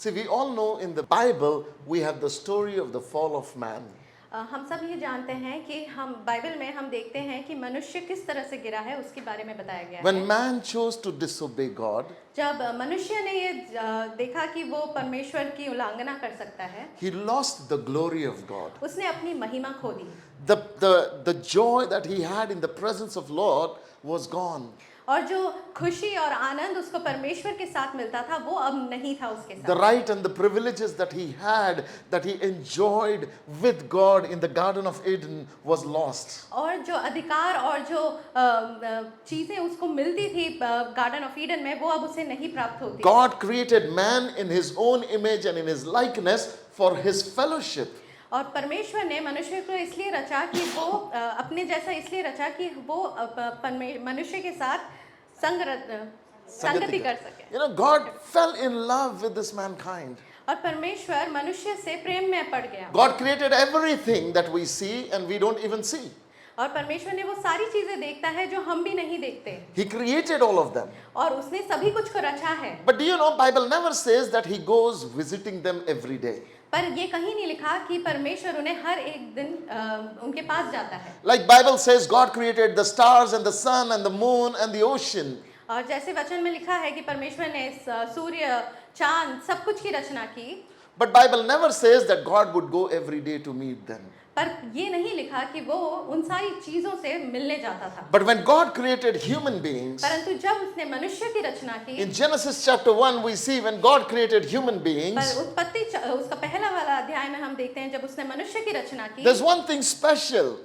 See, we all know in the Bible we have the story of the fall of man. हम सब ये जानते हैं कि हम बाइबल में हम देखते हैं कि मनुष्य किस तरह से गिरा है उसके बारे में बताया गया When है। man chose to disobey God, जब मनुष्य ने ये देखा कि वो परमेश्वर की उल्लंघना कर सकता है, he lost the glory of God. उसने अपनी महिमा खो दी The joy that he had in the presence of Lord was gone. और जो खुशी और आनंद उसको परमेश्वर के साथ मिलता था वो अब नहीं था उसके The साथ। right and the privileges that he had, that he enjoyed with God in the Garden of Eden, was lost. और जो अधिकार और जो चीजें उसको मिलती थी गार्डन ऑफ ईडन में वो अब उसे नहीं प्राप्त होती। God created man in his own image and in his likeness for his fellowship. और परमेश्वर ने मनुष्य को इसलिए रचा कि वो अपने जैसा इसलिए रचा कि वो मनुष्य के साथ संगति कर सके। You know, God fell in love with this mankind. और परमेश्वर मनुष्य से प्रेम में पड़ गया। God created everything that we see and we don't even see. और परमेश्वर ने वो सारी चीजें देखता है जो हम भी नहीं देखते। He created all of them. और उसने सभी कुछ को रचा है। But do you know, Bible never says that he goes visiting them every day. पर ये कहीं नहीं लिखा कि परमेश्वर उन्हें हर एक दिन उनके पास जाता है। Like Bible says, God created the stars and the sun and the moon and the ocean. और जैसे वचन में लिखा है कि परमेश्वर ने सूर्य, चांद, सब कुछ की रचना की। But Bible never says that God would go every day to meet them. पर ये नहीं लिखा कि वो उन सारी चीजों से मिलने जाता था। But when God created human beings, परंतु जब उसने मनुष्य की रचना की, in Genesis chapter 1 we see when God created human beings, पर उत्पत्ति उसका पहला वाला अध्याय में हम देखते हैं जब उसने मनुष्य की रचना की, there's one thing special,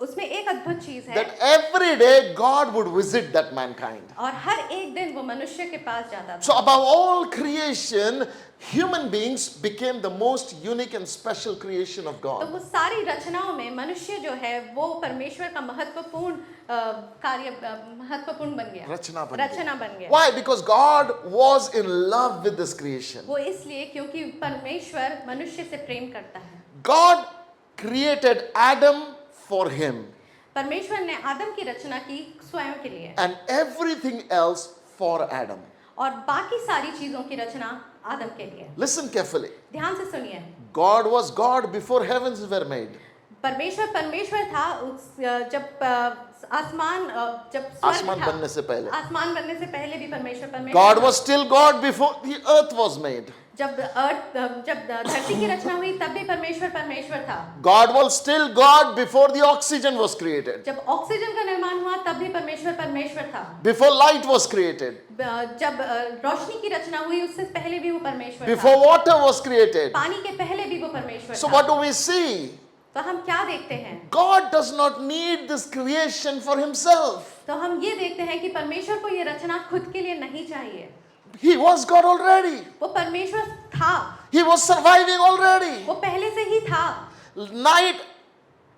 उसमें एक अद्भुत चीज है that every day God would visit that mankind. और हर एक दिन वो मनुष्य के पास जाता So था। above all creation, human beings became the most unique and special creation of तो God. वो सारी रचनाओं में मनुष्य जो है वो परमेश्वर का महत्वपूर्ण महत्वपूर्ण बन गया, रचना बन गया। Why? Because God was in love with this creation. वो इसलिए क्योंकि परमेश्वर मनुष्य से प्रेम करता है। God created Adam for him परमेश्वर ने आदम की रचना की स्वयं के लिए and everything else for Adam. और बाकी सारी चीजों की रचना आदम के लिए। Listen carefully. ध्यान से सुनिए। God was God before heavens were made. परमेश्वर था जब आसमान बनने से पहले. आसमान बनने से पहले भी परमेश्वर God was still God before the earth was made. जब धरती की रचना हुई तब भी परमेश्वर था। God was still God before the oxygen was created. जब ऑक्सीजन का निर्माण हुआ तब भी परमेश्वर था। Before light was created. जब रोशनी की रचना हुई उससे पहले भी वो परमेश्वर था। Before water was created. पानी के पहले भी वो परमेश्वर So था। what do we see? तो हम क्या देखते हैं? God does not need this creation for himself. तो हम ये देखते हैं कि परमेश्वर को ये रचना खुद के लिए नहीं चाहिए। He was God already. वो परमेश्वर था। He was surviving already. वो पहले से ही था। Night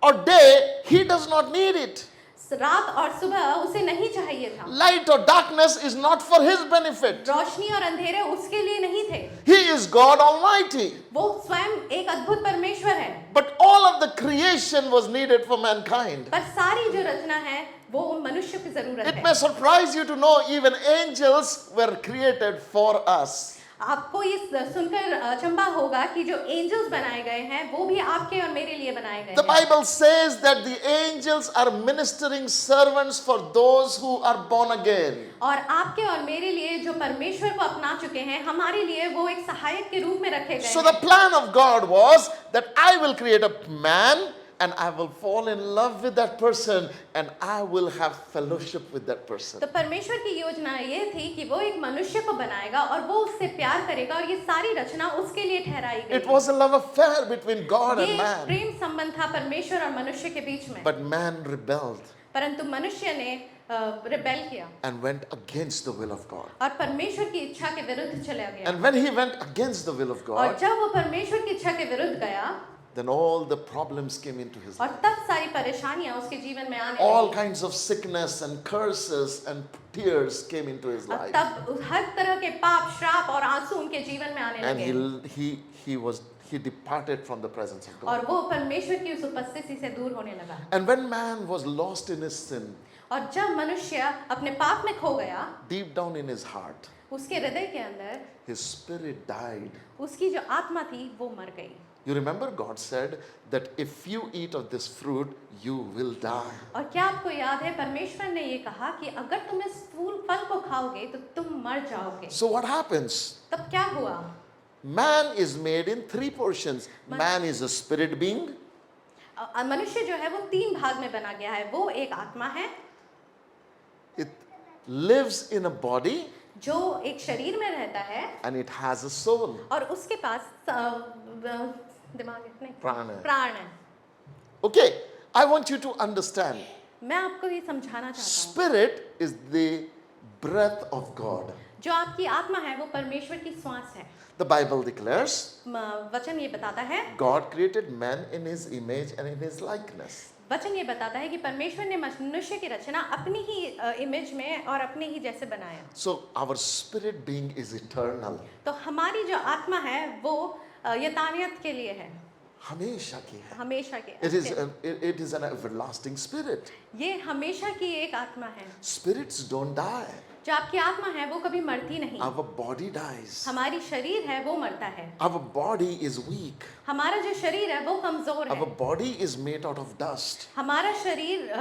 or day, he does not need it. रात और सुबह उसे नहीं चाहिए था। Light or darkness is not for his benefit. रोशनी और अंधेरे उसके लिए नहीं थे। He is God Almighty. वो स्वयं एक अद्भुत परमेश्वर है। But all of the creation was needed for mankind. पर सारी जो रचना है वो मनुष्य की जरूरत It है। may surprise you to know even angels were created for us. आपको ये सुनकर अचंभा होगा कि जो एंजल्स बनाए गए हैं वो भी आपके और मेरे लिए बनाए गए The हैं। Bible says that the angels are ministering servants for those who are born again. और आपके और मेरे लिए जो परमेश्वर को अपना चुके हैं हमारे लिए वो एक सहायक के रूप में रखे गए So हैं। the plan of God was that I will create a man and I will fall in love with that person and I will have fellowship with that person. तो परमेश्वर की योजना ये थी कि वो एक मनुष्य को बनाएगा और वो उससे प्यार करेगा और ये सारी रचना उसके लिए ठहराई गई। It was a love affair between God ये and man. प्रेम संबंध था परमेश्वर और मनुष्य के बीच में। But man rebelled परंतु मनुष्य ने रिबेल किया and went against the will of God. और परमेश्वर की इच्छा के विरुद्ध चला गया। And when he went against the will of और God, जब वो परमेश्वर की इच्छा के विरुद्ध गया then all the problems came into his और life. तब सारी परेशानियां उसके जीवन में आने All लगी। kinds of sickness and curses and tears came into his और life. तब हर तरह के पाप, श्राप और आंसू उनके जीवन में आने And लगे he departed from the presence of और God. वो परमेश्वर की उस उपस्थिति से दूर होने लगा। And when man was lost in his sin, और जब मनुष्य अपने पाप में खो गया, deep down in his heart, उसके हृदय के अंदर his spirit died. उसकी जो आत्मा थी वो मर गई। You remember God said that if you eat of this fruit, you will die. और क्या आपको याद है परमेश्वर ने ये कहा कि अगर तुम इस फल को खाओगे तो तुम मर जाओगे। So what happens? तब क्या हुआ? Man is made in three portions. Man is a spirit being, मनुष्य जो है वो 3 भाग में बना गया है। वो एक आत्मा है it lives in a body, जो एक शरीर में रहता है, and it has a soul. और उसके पास दिमाग नहीं, प्राण है। प्राण है। Okay, I want you to understand. मैं आपको ये समझाना चाहता हूँ, Spirit is the breath of God. जो आपकी आत्मा है वो परमेश्वर की श्वास है। The Bible declares वचन ये बताता है, God created man in his image and in his likeness. वचन ये बताता है कि परमेश्वर ने मनुष्य की रचना अपनी ही इमेज में और अपने ही जैसे बनाया। So our spirit being is eternal. तो हमारी जो आत्मा है वो यथानियत के लिए है, हमेशा की है. हमेशा के। It is an everlasting spirit. ये हमेशा की एक आत्मा है। Spirits don't die. जो आपकी आत्मा है वो कभी मरती नहीं। Our body dies. हमारी शरीर है वो मरता है। Our body is weak. हमारा जो शरीर है वो कमजोर है। Our body is made out of dust. हमारा शरीर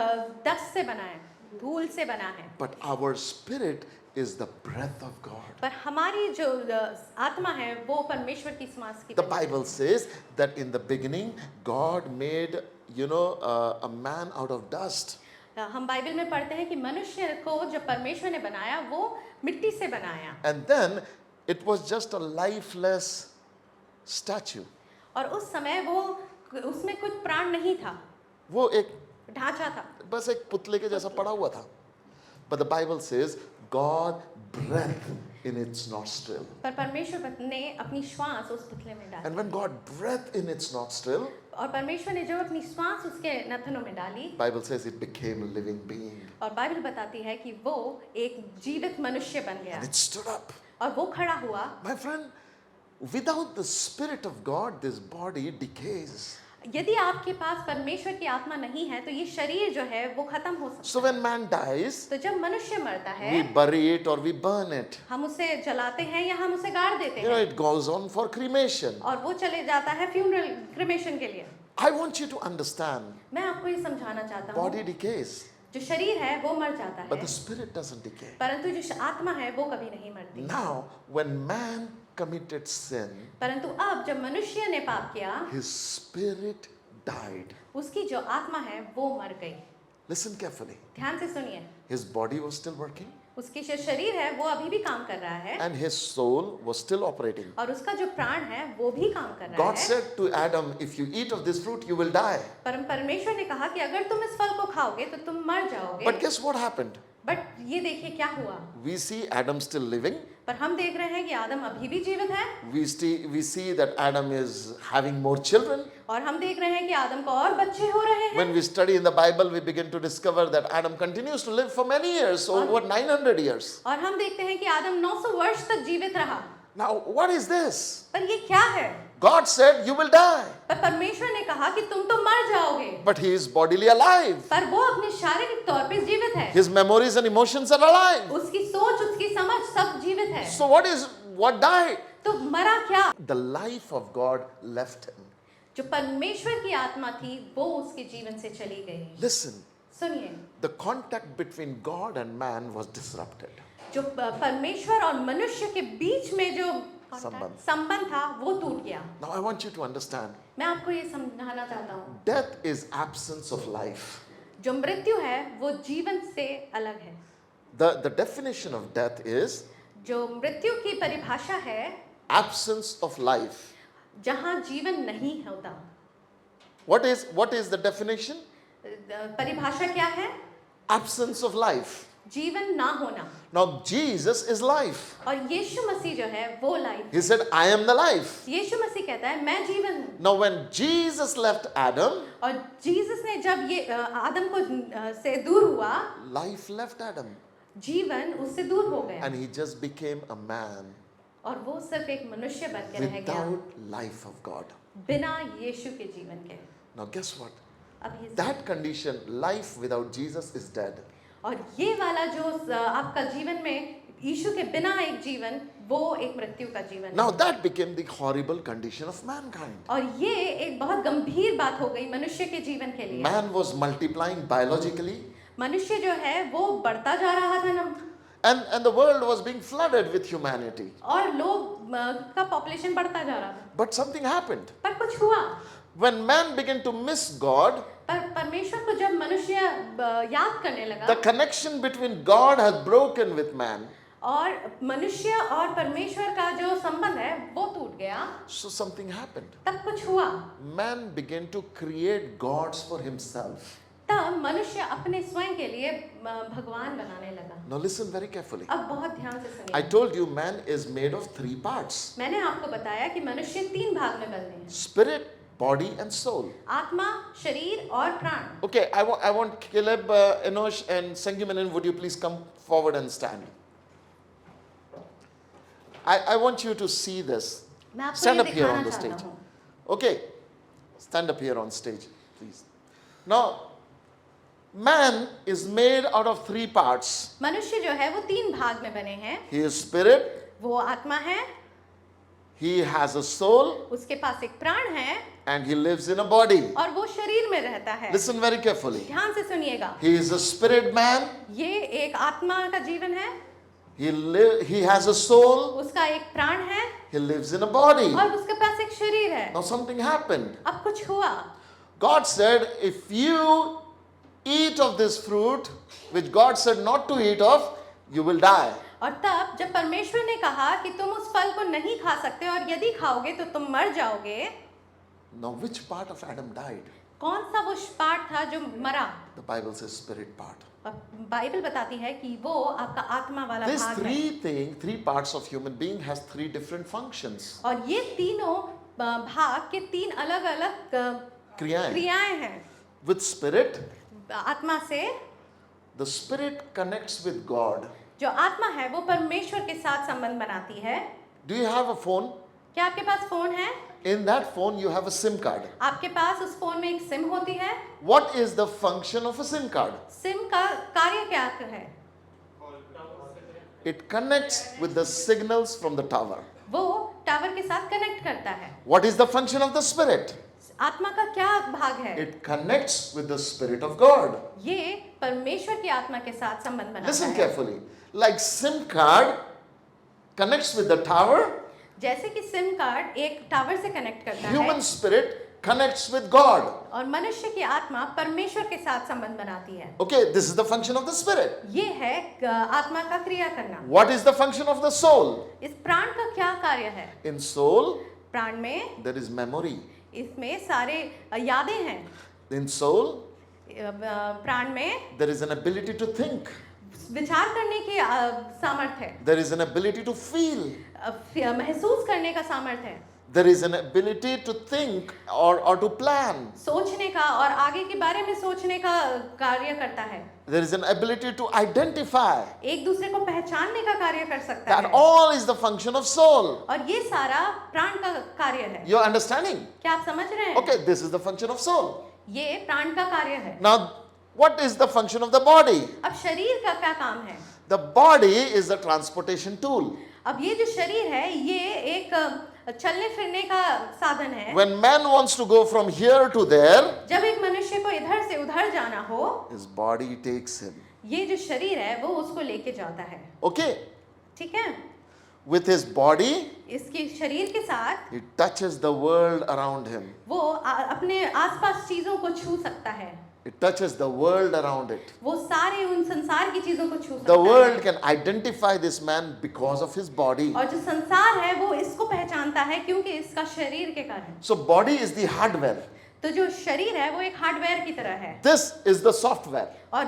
दस्त से बना है, धूल से बना है। But our spirit is the breath of God. पर हमारी जो आत्मा है वो परमेश्वर की श्वास की। The Bible says that in the beginning God made, a man out of dust. हम बाइबल में पढ़ते हैं कि मनुष्य को जब परमेश्वर ने बनाया वो मिट्टी से बनाया। And then it was just a lifeless statue. और उस समय वो उसमें कुछ प्राण नहीं था, वो एक ढांचा था, बस एक पुतले के जैसा पड़ा हुआ था. But the Bible says God breathed in its nostril. पर परमेश्वर ने अपनी श्वास उस पुतले में डाली। And when God breathed in its nostril, और परमेश्वर ने जब अपनी श्वास उसके नथनों में डाली, Bible says it became a living being. और बाइबल बताती है कि वो एक जीवित मनुष्य बन गया And it stood up. और वो खड़ा हुआ। My friend, without the Spirit of God, this body decays. यदि आपके पास परमेश्वर की आत्मा नहीं है तो ये शरीर जो है वो खत्म हो सकता So when man dies, है। तो जब मनुष्य मरता है, we bury it or we burn it. हम उसे जलाते हैं या हम उसे गाड़ देते हैं, It goes on for cremation. और वो चले जाता है फ्यूनरल क्रिमेशन के लिए। I want you to understand, मैं आपको ये समझाना चाहता हूँ, body decays, जो शरीर है वो मर जाता but है, the spirit doesn't decay. परंतु जो आत्मा है वो कभी नहीं मरती। Now, when man committed sin, परंतु अब जब मनुष्य ने पाप किया, his spirit died. उसकी जो आत्मा है वो मर गई। Listen carefully. ध्यान से सुनिए, His body was still working उसकी जो शरीर है वो अभी भी काम कर रहा है, and his soul was still operating. और उसका जो प्राण है वो भी काम कर रहा God है। said to Adam, if you eat of this fruit, you will die. परमेश्वर ने कहा कि अगर तुम इस फल को खाओगे तो तुम मर जाओगे। But guess what happened? But ये देखिए क्या हुआ, We see Adam still living. पर हम देख रहे हैं कि आदम अभी भी जीवित है, We see that Adam is having more children. और हम देख रहे हैं कि आदम को और बच्चे हो रहे हैं। When we study in the Bible, we begin to discover that Adam continues to live for many years, over 900 years. और हम देखते हैं कि आदम 900 वर्ष तक जीवित रहा। Now, what is this? पर ये क्या है? God said, you will die. पर परमेश्वर ने कहा कि तुम तो मर जाओगे, But he is bodily alive. पर वो अपने शारीरिक तौर पे जीवित है। His memories and emotions are alive. उसकी सोच, उसकी समझ सब जीवित है। So what died? तो मरा क्या? The life of God left him. जो परमेश्वर की आत्मा थी वो उसके जीवन से चली गई। Listen, सुनिए, the contact between God and man was disrupted. जो परमेश्वर और मनुष्य के बीच में जो संबंध था वो टूट गया। Now I want you to understand, मैं आपको ये समझाना चाहता हूँ, death is absence of life. जो मृत्यु है वो जीवन से अलग है। The definition of death is जो मृत्यु की परिभाषा है absence of life. जहाँ जीवन नहीं होता। What is the definition? परिभाषा क्या है? Absence of life. जीवन ना होना। Now Jesus is life. और यीशु मसीह जो है वो life. He said, I am the life. यीशु मसीह कहता है मैं जीवन हूँ। Now when Jesus left Adam, और जीसस ने जब ये आदम को से दूर हुआ, life left Adam. जीवन उससे दूर हो गया, And he just became a man और वो सिर्फ एक मनुष्य बन के रह गया, without life of God. बिना यीशु के जीवन के। Now guess what? अब ये That condition, life without Jesus is dead. और ये वाला जो आपका जीवन में यीशु के बिना एक जीवन, वो एक मृत्यु का जीवन है। Now that became the horrible condition of mankind. और ये एक बहुत गंभीर बात हो गई मनुष्य के जीवन के लिए। Man was multiplying biologically, मनुष्य जो है वो बढ़ता जा रहा था ना, and the world was being flooded with humanity. और लोग का पॉपुलेशन बढ़ता जा रहा था। But something happened. पर कुछ हुआ, When man began to miss God, पर परमेश्वर को जब मनुष्य याद करने लगा, the connection between God has broken with man. और मनुष्य और परमेश्वर का जो संबंध है वो टूट गया, So something happened. तब कुछ हुआ। Man began to create gods for himself. तब मनुष्य अपने स्वयं के लिए भगवान बनाने लगा। Now listen very carefully. अब बहुत ध्यान से I सुनिए। told you man is made of 3 parts: मैंने आपको बताया कि मनुष्य 3 भाग में बने हैं, spirit, body and soul. आत्मा, शरीर और प्राण। Okay, I want Caleb, Enosh and Sangyumanan, would you please come forward and stand? I want you to see this. मैं आपको Stand ये up here on दिखाना the चाहता stage. हूँ। Okay, stand up here on stage, please. Now, man is made out of 3 parts. मनुष्य जो है वो 3 भाग में बने हैं। He is spirit, वो आत्मा है, he has a soul, उसके पास एक प्राण है, and he lives in a body. और वो शरीर में रहता है। Listen very carefully. ध्यान से सुनिएगा। He is a spirit man, ये एक आत्मा का जीवन है, he has a soul, उसका एक प्राण है, he lives in a body. और उसके पास एक शरीर है। Now something happened. अब कुछ हुआ। God said, if you eat of this fruit, which God said not to eat of, you will die. और तब जब परमेश्वर ने कहा कि तुम उस फल को नहीं खा सकते और यदि खाओगे तो तुम मर जाओगे, Now which part of Adam died? कौन सा वो पार्ट था जो मरा? The Bible says spirit part. और बाइबल बताती है कि वो आपका आत्मा वाला These भाग है। 3 parts of human being has 3 different functions. और ये तीनों भाग के 3 अलग-अलग क्रियाएं. क्रियाएं हैं। With spirit, आत्मा से the spirit connects with God. जो आत्मा है वो परमेश्वर के साथ संबंध बनाती है। Do you have a phone? क्या आपके पास फोन है? In that phone you have a SIM card. आपके पास उस फोन में एक सिम होती है। What is the function of a SIM card? SIM का कार्य क्या है? It connects with the signals from the tower. वो टावर के साथ कनेक्ट करता है। What is the function of the spirit? आत्मा का क्या भाग है? It connects with the spirit of God. ये परमेश्वर की आत्मा के साथ संबंध बनाता Listen है। carefully. Like SIM card connects with the tower, जैसे कि सिम कार्ड एक टावर से कनेक्ट करता human है spirit connects with God. और मनुष्य की आत्मा परमेश्वर के साथ संबंध बनाती है। Okay, this is the function of the spirit. ये है आत्मा का क्रिया करना। What is the function of the soul? इस प्राण का क्या कार्य है? In soul, प्राण में there is memory. इसमें सारे यादें हैं। In soul, प्राण में there is an ability to think. विचार करने की सामर्थ्य है, There is an ability to feel. महसूस करने का सामर्थ्य है, There is an ability to think or to plan. सोचने का और आगे के बारे में सोचने का कार्य करता है। There is an ability to identify. एक दूसरे को पहचानने का कार्य कर सकता That है। all is the function of soul. और ये सारा प्राण का कार्य है। You're understanding? क्या आप समझ रहे हैं? Okay, this is the function of soul. ये प्राण का कार्य है। Now, what is the function of the body? अब शरीर का क्या काम है? The body is a transportation tool. अब ये जो शरीर है ये एक चलने फिरने का साधन है। When man wants to go from here to there, जब एक मनुष्य को इधर से उधर जाना हो, his body takes him. ये जो शरीर है वो उसको लेके जाता है। Okay, ठीक है? with his body, इसके शरीर के साथ he touches the world around him. वो अपने आसपास चीजों को छू सकता है। It touches the world around it. वो सारे उन संसार की चीजों को छू सकता The है। world can identify this man because of his body. और जो संसार है वो इसको पहचानता है क्योंकि इसका शरीर के कारण। So body is the hardware. तो जो शरीर है वो एक हार्डवेयर की तरह है This is the software. और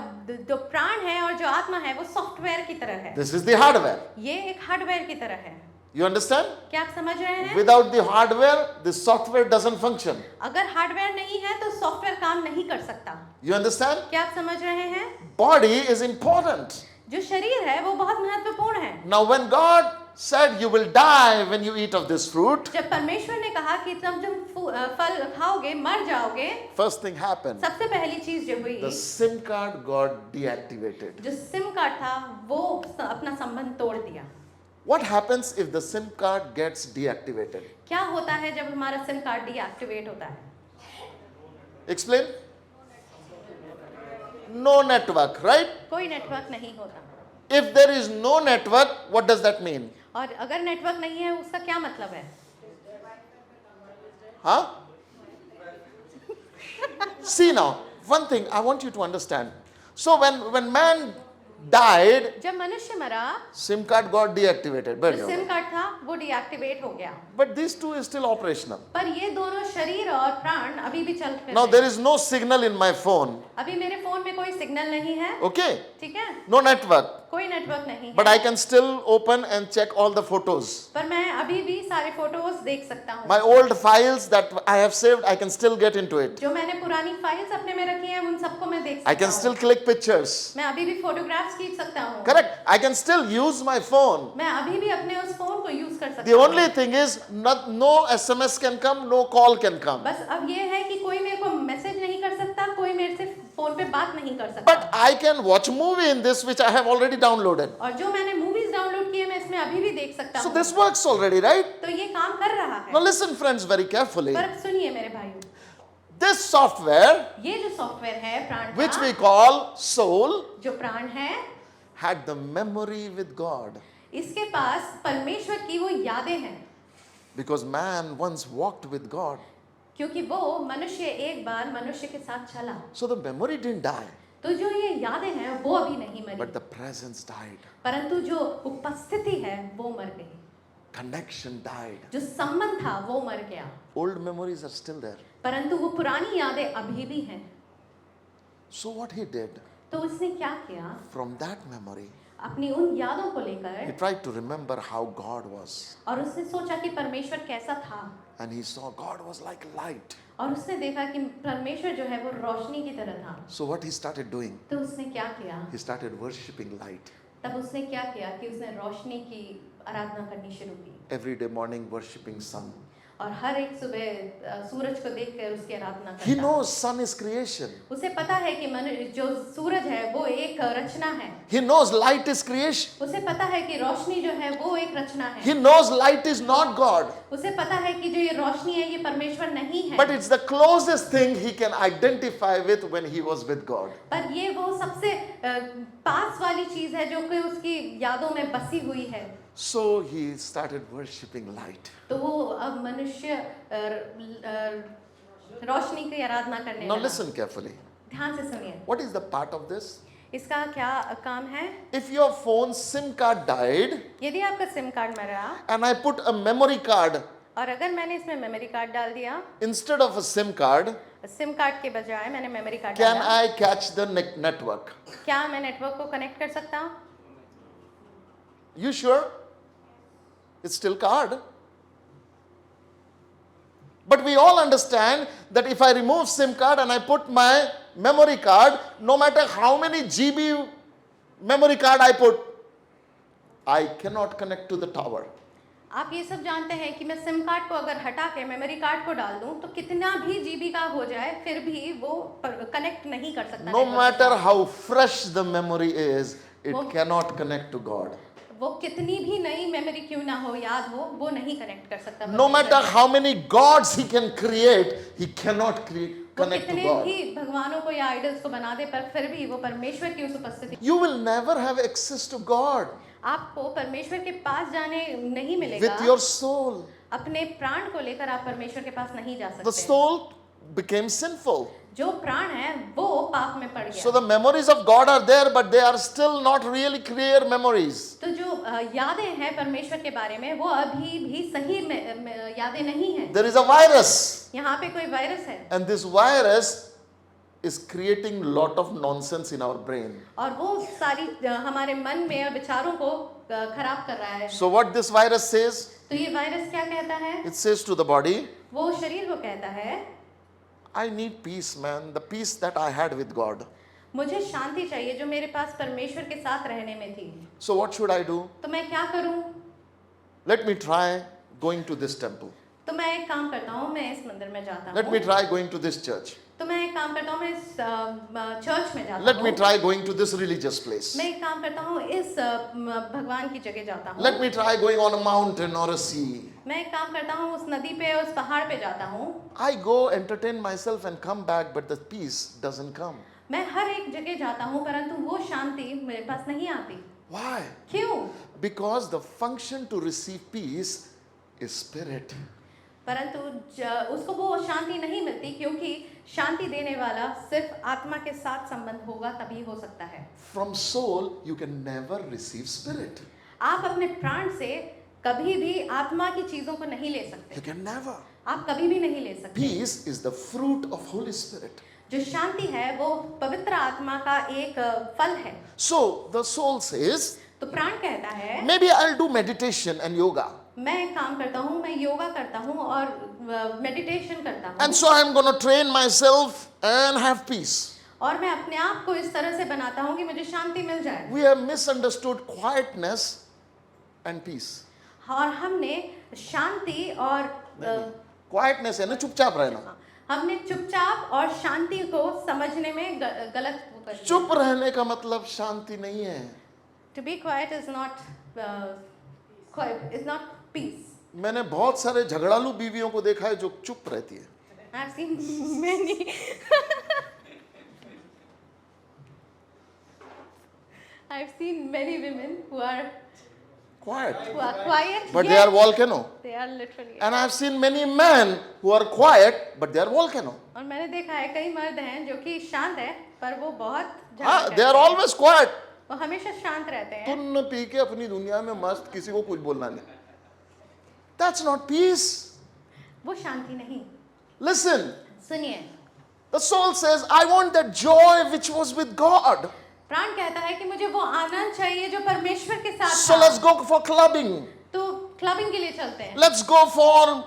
जो प्राण है और जो आत्मा है वो सॉफ्टवेयर की तरह है। This is the hardware. ये एक हार्डवेयर की तरह है। You understand? क्या आप समझ रहे हैं? Without the hardware, the software doesn't function. अगर हार्डवेयर नहीं है तो सॉफ्टवेयर काम नहीं कर सकता। You understand? क्या आप समझ रहे हैं? Body is important. जो शरीर है वो बहुत महत्वपूर्ण है। Now, when God said you will die when you eat of this fruit, जब परमेश्वर ने कहा कि जब तुम फल खाओगे मर जाओगे, first thing happened. सबसे पहली चीज जो हुई, The SIM card got deactivated. जो सिम कार्ड था वो अपना संबंध तोड़ दिया। What happens if the SIM card gets deactivated? क्या होता है जब हमारा सिम कार्ड डीएक्टिवेट होता है? Explain. No network, right? कोई नेटवर्क नहीं होता। If there is no network, what does that mean? और अगर नेटवर्क नहीं है उसका क्या मतलब है? Huh? See now, one thing I want you to understand. So when man died, जब मनुष्य मरा, SIM card got deactivated. जो सिम कार्ड था वो डीएक्टिवेट हो गया। But these two is still operational. पर ये दोनों शरीर और प्राण अभी भी चल फिर Now रहे there हैं। is no signal in my phone. अभी मेरे फोन में कोई सिग्नल नहीं है, Okay? ठीक है? No network. कोई नेटवर्क नहीं But है, I can still open and check all the photos. पर मैं अभी भी सारे फोटोज देख सकता हूँ। My old files that I have saved, I can still get into it. जो मैंने पुरानी फाइल्स अपने में रखी हैं उन सबको मैं देख I can सकता still हूँ। click pictures. मैं अभी भी फोटोग्राफ्स खींच सकता हूँ। Correct? I can still use my phone. मैं अभी भी अपने उस फोन को यूज कर सकता The हूँ। only thing is, no SMS can come, no call can come. बस अब ये है कि कोई मेरे को मैसेज नहीं कर सकता, कोई मेरे से फोन पे बात नहीं कर सकता। But I can watch movie in this which I have already downloaded. और जो मैंने मूवीज डाउनलोड की है मैं इसमें अभी भी देख सकता So हूँ। this works already, right? तो ये काम कर रहा Now है। listen friends very carefully. पर अब सुनिए मेरे भाइयों, This software, ये जो सॉफ्टवेयर है प्राण which का, we call soul, जो प्राण है, had the memory with God. इसके पास परमेश्वर की वो यादें हैं, Because man once walked with God. क्योंकि वो मनुष्य एक बार मनुष्य के साथ चला। So the memory didn't die, तो जो ये यादें हैं वो अभी नहीं मरी, but the presence died. परंतु जो उपस्थिति है वो मर गई, Connection died. जो संबंध था वो मर गया। Old memories are still there. परंतु वो पुरानी यादें अभी भी हैं। So what he did, तो उसने क्या किया? from that memory, अपनी उन यादों को he लेकर, tried to remember how God was. और उसने सोचा कि परमेश्वर कैसा था, And he saw God was like light. और उसने देखा कि परमेश्वर जो है वो रोशनी की तरह था। So what he started doing, तो उसने क्या किया? he started worshipping light. तब उसने क्या किया कि उसने रोशनी की आराधना करनी शुरू की, Every day morning worshipping sun. और हर एक सुबह सूरज को देखकर उसकी आराधना He करता। knows sun is creation. उसे पता है कि जो सूरज है वो एक रचना है। He knows light is creation. उसे पता है कि रोशनी जो है वो एक रचना है। He knows light is not God. उसे पता है कि जो ये रोशनी है ये परमेश्वर नहीं है। But it's the closest thing he can identify with when he was with God. पर ये वो सबसे पास वाली चीज है जो कि उसकी यादों में बसी हुई है। So he started worshipping light. तो वो अब मनुष्य रोशनी की आराधना करने Now लगा। listen carefully. ध्यान से सुनिए, What is the part of this? इसका क्या काम है? If your phone SIM card died यदि आपका सिम कार्ड मरा and I put a memory card और अगर मैंने इसमें मेमोरी कार्ड डाल दिया, instead of a SIM card, SIM card के बजाय मैंने मेमोरी कार्ड can डाला, I catch the network? क्या मैं नेटवर्क को कनेक्ट कर सकता हूँ? You sure? It's still card. But we all understand that if I remove SIM card and I put my memory card, no matter how many GB memory card I put, I connect to the tower. आप ये सब जानते हैं कि मैं SIM card को अगर हटा के मेमोरी कार्ड को डाल दूं तो कितना भी जीबी का हो जाए फिर भी वो कनेक्ट नहीं कर सकता। No network के matter साथ। how fresh the memory is, it वो- cannot connect to God. वो कितनी भी नई मेमोरी क्यों ना हो, याद हो, वो नहीं कनेक्ट कर सकता। No परमेश्वर matter से। how many gods he can create, he cannot वो connect to कितने God. भी भगवानों को या आइडल्स को बना दे पर फिर भी वो परमेश्वर की उस उपस्थिति, You will never have access to God आपको परमेश्वर के पास जाने नहीं मिलेगा। with your soul. अपने प्राण को लेकर आप परमेश्वर के पास नहीं जा The सकते। soul became sinful. जो प्राण है वो पाप में पड़ So गया। the memories of God are there, but they are still not really clear memories. तो जो यादें हैं परमेश्वर के बारे में वो अभी भी सही यादें नहीं हैं। There is a virus, यहाँ पे कोई वायरस है and this virus is creating lot of nonsense in our brain. और वो सारी हमारे मन में और विचारों को खराब कर रहा है। So what this virus says? तो ये वायरस क्या कहता है? It says to the body, वो शरीर को कहता है, I need peace, man. The peace that I had with God. मुझे शांति चाहिए जो मेरे पास परमेश्वर के साथ रहने में थी। So what should I do? तो मैं क्या करूं? Let me try going to this temple. तो मैं एक काम करता हूँ, मैं इस मंदिर में जाता Let me हूँ। try going to this church. तो मैं एक काम करता हूँ, मैं इस चर्च में जाता Let me हूँ। try going to this religious place. मैं एक काम करता हूँ, इस भगवान की जगह जाता हूँ। Let me try going on a mountain or a sea. मैं एक काम करता हूँ, उस नदी पे, उस पहाड़ पे जाता हूँ। I go entertain myself and come back, but the peace doesn't come. मैं हर एक जगह जाता हूँ, परंतु वो शांति मेरे पास नहीं आती। Why? क्यों? Because the function to receive peace is spirit. परंतु उसको वो शांति नहीं मिलती, क्योंकि शांति देने वाला सिर्फ आत्मा के साथ संबंध होगा, तभी हो सकता है। From soul, you can never receive spirit. आप अपने प्राण से कभी भी आत्मा की चीजों को नहीं ले सकते। You can never. आप कभी भी नहीं ले सकते। Peace is the fruit of Holy Spirit. जो शांति है वो पवित्र आत्मा का एक फल है। So the soul says, तो प्राण कहता है, maybe I'll do meditation and yoga. मैं एक काम करता हूँ, मैं योगा करता हूँ और मेडिटेशन करता हूँ, And so I'm going to train myself and have peace. और मैं अपने आप को इस तरह से बनाता हूँ कि मुझे शांति मिल जाए। We have misunderstood quietness and peace. और हमने शांति और Quietness है ना चुपचाप रहना. हमने चुपचाप और शांति को समझने में गलत वो कर दिया। चुप रहने का मतलब शांति नहीं है. To be quiet is not peace. मैंने बहुत सारे झगड़ालू बीवियों को देखा है जो चुप रहती है. I've seen many. I've seen many women who are Quiet. quiet, But yet they are volcano. they are literally. And I've seen many men who are quiet, but they are volcano. और मैंने देखा है कई मर्द हैं जो कि शांत है, पर वो बहुत झगड़ा हाँ, करते they are हैं। always quiet. वो हमेशा शांत रहते हैं। तुम पी के अपनी दुनिया में मस्त, किसी को कुछ बोलना नहीं. That's not peace. वो शांति नहीं। Listen, सुनिए, the soul says, I want that joy which was with God. प्राण कहता है कि मुझे वो आनंद चाहिए जो परमेश्वर के साथ So था। let's go for clubbing. तो क्लबिंग के लिए चलते हैं, Let's go for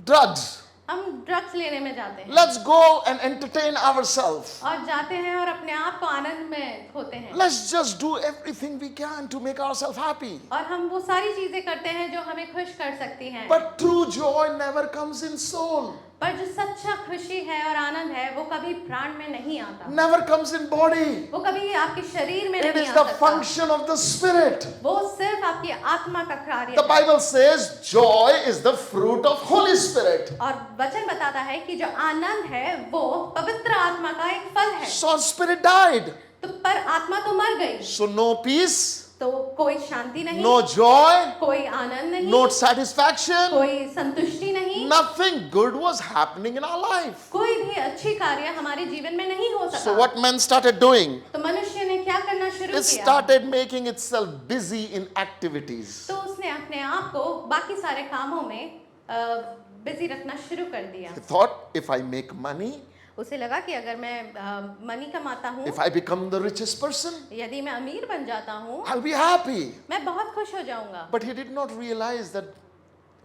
drugs. हम ड्रग्स लेने में जाते हैं Let's go and entertain ourselves. और जाते हैं और अपने आप को आनंद में खोते हैं। Let's just do everything we can to make ourselves happy. और हम वो सारी चीजें करते हैं जो हमें खुश कर सकती हैं। But true joy never comes in soul, पर जो सच्चा खुशी है और आनंद है वो कभी प्राण में नहीं आता, never comes in body. वो कभी आपके शरीर में It नहीं is आ the सकता। function of the Spirit. वो सिर्फ आपकी आत्मा का कार्य The है। Bible says joy is the fruit of Holy Spirit. और वचन बताता है कि जो आनंद है वो पवित्र आत्मा का एक फल है। So Spirit died. तो पर आत्मा तो मर गई, So no peace, तो कोई शांति नहीं, no joy, कोई आनंद नहीं, no satisfaction. कोई संतुष्टि नहीं, Nothing good was happening in our life. कोई भी अच्छी कार्य हमारे जीवन में नहीं हो सका। So what men started doing? तो मनुष्य ने क्या करना शुरू It किया? started making itself busy in activities. तो उसने अपने आप को बाकी सारे कामों में बिजी रखना शुरू कर दिया। He thought, if I make money, उसे लगा कि अगर मैं मनी कमाता हूँ, if I become the richest person, यदि मैं अमीर बन जाता हूँ, I'll be happy. मैं बहुत खुश हो जाऊंगा। But he did not realize that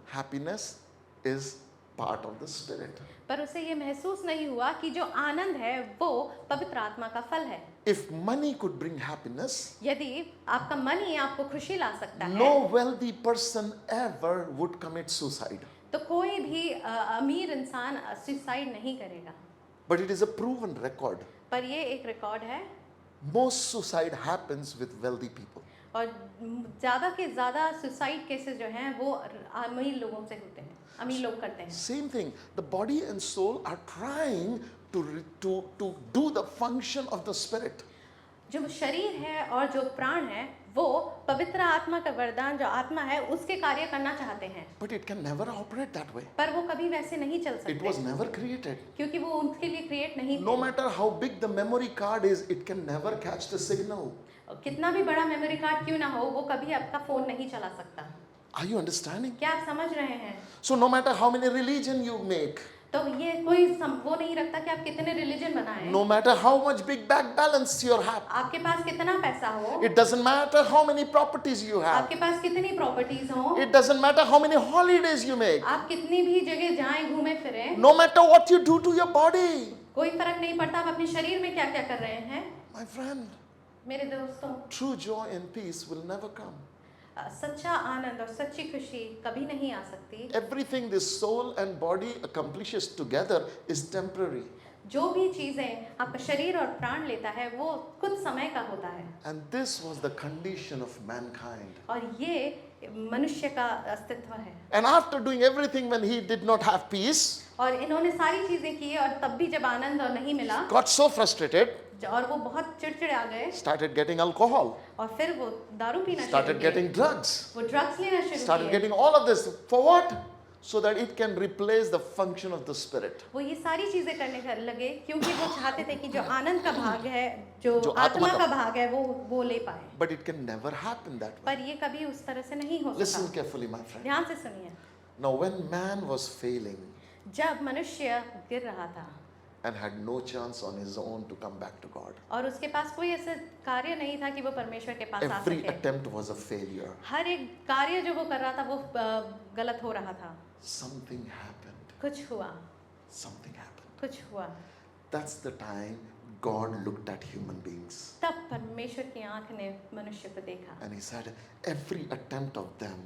happiness is part of the Spirit. पर उसे ये महसूस नहीं हुआ कि जो आनंद है वो पवित्र आत्मा का फल है। If money could bring happiness, यदि आपका मनी आपको खुशी ला सकता है, no wealthy person ever would commit suicide. तो कोई भी अमीर इंसान सुसाइड नहीं करेगा। But it is a proven record. पर ये एक रिकॉर्ड है Most suicide happens with wealthy people. और ज़्यादा के ज़्यादा सुसाइड केसेस जो हैं वो अमीर लोगों से होते हैं, अमीर लोग करते हैं। Same thing. The body and soul are trying to do the function of the Spirit. जो शरीर है और जो प्राण है वो पवित्र आत्मा का वरदान जो आत्मा है उसके कार्य करना चाहते हैं, But it can never operate that way. पर वो कभी वैसे नहीं चल It was सकते never created. क्योंकि वो उनके लिए क्रिएट नहीं No थे। matter how big the memory card is, it can never catch the signal. कितना भी बड़ा मेमोरी कार्ड क्यों ना हो वो कभी आपका फोन नहीं चला सकता। Are you understanding? क्या आप समझ रहे हैं? So no matter how many religion you make, तो ये कोई वो नहीं रखता कि आप कितने रिलीजन बनाएं, No matter how much big bank balance you have. आपके पास कितना पैसा हो, It doesn't matter how many properties you have. आपके पास कितनी प्रॉपर्टीज हो, It doesn't matter how many holidays you make. आप कितनी भी जगह जाएं घूमे फिरें, No matter what you do to your body. कोई फर्क नहीं पड़ता आप अपने शरीर में क्या क्या कर रहे हैं। My friend, मेरे दोस्तों, true joy and peace will never come. सच्चा आनंद और सच्ची खुशी कभी नहीं आ सकती। Everything this soul and body accomplishes together is temporary. जो भी चीजें आपका शरीर और प्राण लेता है वो कुछ समय का होता है, And this was the condition of mankind. और ये मनुष्य का अस्तित्व है। And after doing everything when he did not have peace, और इन्होंने सारी चीजें की और तब भी जब आनंद और नहीं मिला got so frustrated, और वो बहुत चिड़चिड़े आ गए, started getting alcohol, और फिर वो दारू पीना शुरू started किए, getting drugs, वो ड्रग्स लेना शुरू started किए। getting all of this. For what? So that it can replace the function of the spirit. वो ये सारी चीजें करने लगे क्योंकि वो चाहते थे कि जो आनंद का भाग है, जो जो आत्मा आत्मा का का- भाग है वो ले पाए। But it can never happen that way. पर ये कभी उस तरह से नहीं हो Listen सकता। carefully, my friend. ध्यान से सुनिए, Now, when man was failing जब मनुष्य गिर रहा था and had no chance on his own to come back to God, और उसके पास कोई ऐसा कार्य नहीं था कि वो परमेश्वर के पास आ every सके, attempt was a failure. हर एक कार्य जो वो कर रहा था वो गलत हो रहा था। Something happened. कुछ हुआ, Something happened. कुछ हुआ। That's the time God looked at human beings तब परमेश्वर की आंख ने मनुष्य को देखा and he said, every attempt of them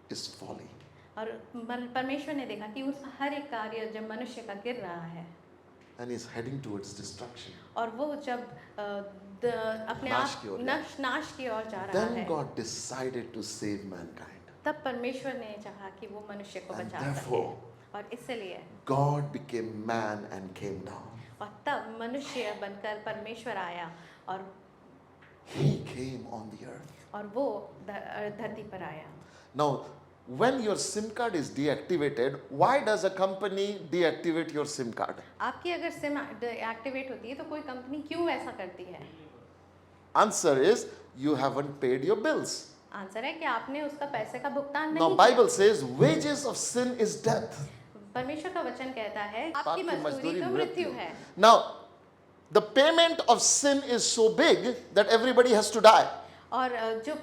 is folly. और परमेश्वर ने देखा कि उस हर एक कार्य जब मनुष्य का गिर रहा है And is heading towards destruction. और वो जब अपने नाश आप की ओर नाश की ओर जा रहा Then है, God decided to save mankind. तब परमेश्वर ने चाहा कि वो मनुष्य को And बचा सके, therefore, और इसलिए God became man and came down. और तब मनुष्य बनकर परमेश्वर आया और He came on the earth. और वो धरती पर आया। Now, when your SIM card is deactivated, why does a company deactivate your SIM card? आपकी अगर सिम एक्टिवेट होती है तो कोई कंपनी क्यों ऐसा करती है? Answer is, you haven't paid your bills. Answer है कि आपने उसका पैसे का भुगतान Now, नहीं Bible says, wages of sin is death. किया। परमेश्वर का वचन कहता है आपकी आपकी मजदूरी तो मृत्यु है। Now, the payment of sin is so big that everybody has to die. और जो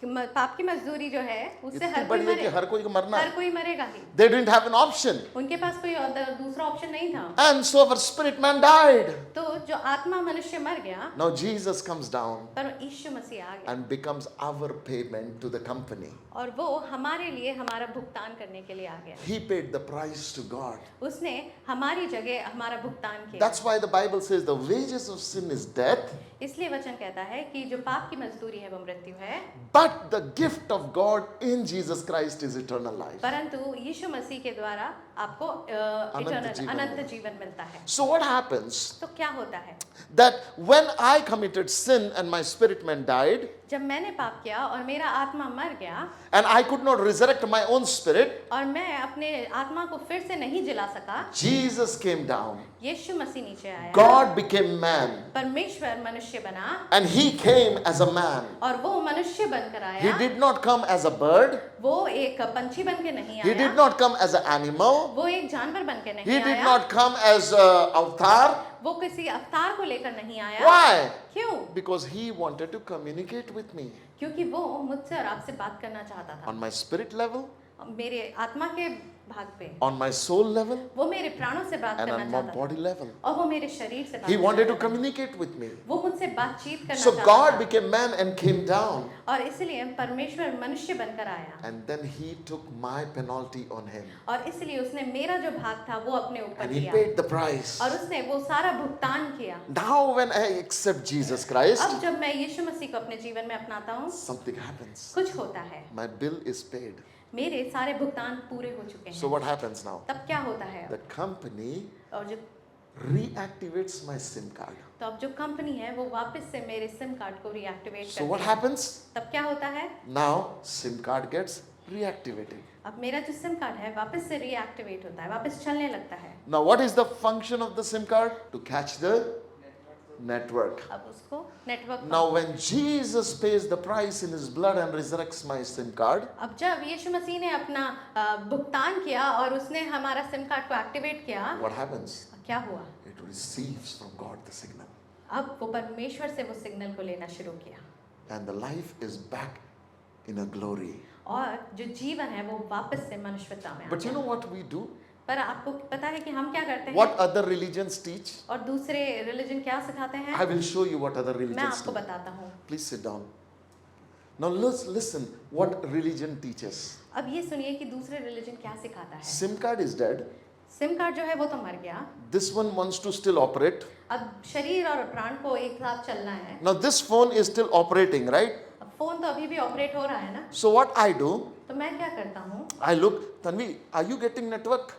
पाप की मजदूरी जो है उससे इतनी हर कोई बड़ी है कि मरेगा, हर कोई को मरना हर है. कोई मरेगा ही। They didn't have an option. उनके पास कोई दूसरा ऑप्शन नहीं था। And so our spirit man died. तो जो आत्मा मनुष्य मर गया, Now Jesus comes down पर यीशु मसीह आ गया and becomes our payment to the company. और वो हमारे लिए हमारा भुगतान करने के लिए आ गया। He paid the price to God. उसने हमारी जगह हमारा भुगतान किया। That's why the Bible says the wages of sin is death, इसलिए वचन कहता है कि जो पाप की मजदूरी है वो मृत्यु है, but the gift of God in Jesus Christ is eternal life. परंतु यीशु मसीह के द्वारा आपको जीवन अनंत जीवन मिलता है। So what happens? तो क्या होता है? That when I committed sin and my spirit man died, जब मैंने पाप किया और मेरा आत्मा मर गया and I could not resurrect my own spirit, और मैं अपने आत्मा को फिर से नहीं जिला सका, Jesus came down. यीशु मसीह नीचे आया, God became man. परमेश्वर मनुष्य बना And he came as a man. और वो मनुष्य बनकर He आया। did not come as a bird. वो एक पंछी बन के नहीं He did आया, not come as an animal. वो एक जानवर बन के He नहीं did आया, not come as a avatar. वो किसी अवतार को लेकर नहीं आया। Why? क्यों? Because he wanted to communicate with me क्योंकि वो मुझसे और आपसे बात करना चाहता था, on my spirit level, मेरे आत्मा के भाग पे, on my soul level, वो मेरे प्राणों से बात and करना on my चाहता body था level. और वो मेरे शरीर से बात He करना wanted to चाहता था। communicate with me. वो मुझसे बातचीत करना So चाहता God था became man and came down. और इसलिए परमेश्वर मनुष्य बनकर आया And then he took my penalty on him. और इसलिए उसने मेरा जो भाग था वो अपने ऊपर And he लिया paid the price. और उसने वो सारा भुगतान किया। Now when I accept Jesus Christ, अब जब मैं यीशु मसीह को अपने जीवन में अपनाता हूँ, something happens. कुछ होता है, My bill is paid. मेरे सारे भुगतान पूरे हो चुके So हैं। what happens now? तब क्या होता है? The company और जो reactivates my SIM card. तो अब जो कंपनी है वो वापस से मेरे सिम कार्ड को रीएक्टिवेट So what करती है। happens? तब क्या होता है? Now SIM card gets reactivated. अब मेरा जो सिम कार्ड है वापस से रीएक्टिवेट होता है, वापस चलने लगता है। Now what is the function of the SIM card? To catch the network. अब उसको network Now, when Jesus pays the price in his blood and resurrects my SIM card, अब जब यीशु मसीह ने अपना भुगतान किया और उसने हमारा सिम कार्ड को एक्टिवेट किया, what happens? क्या हुआ? It receives from God the signal. अब वो परमेश्वर से वो सिग्नल को लेना शुरू किया And the life is back in a glory. और जो जीवन है वो वापस से मनुष्यता में आ But you गया। know what we do? पर आपको पता है कि हम क्या करते हैं? What other religions teach? और दूसरे रिलीजन क्या सिखाते हैं? I will show you what other मैं religions आपको teach. बताता हूँ। Please sit down. Now let's listen what religion teaches. अब ये सुनिए कि दूसरे रिलीजन क्या सिखाता है। SIM card is dead. SIM card जो है वो तो मर गया। This one wants to still operate. अब शरीर और प्राण को एक साथ चलना है। Now this phone is still operating, right? अब फोन तो अभी भी ऑपरेट हो रहा है ना। So what I do, तो मैं क्या करता हूँ? I look, Tanvi, are you getting network?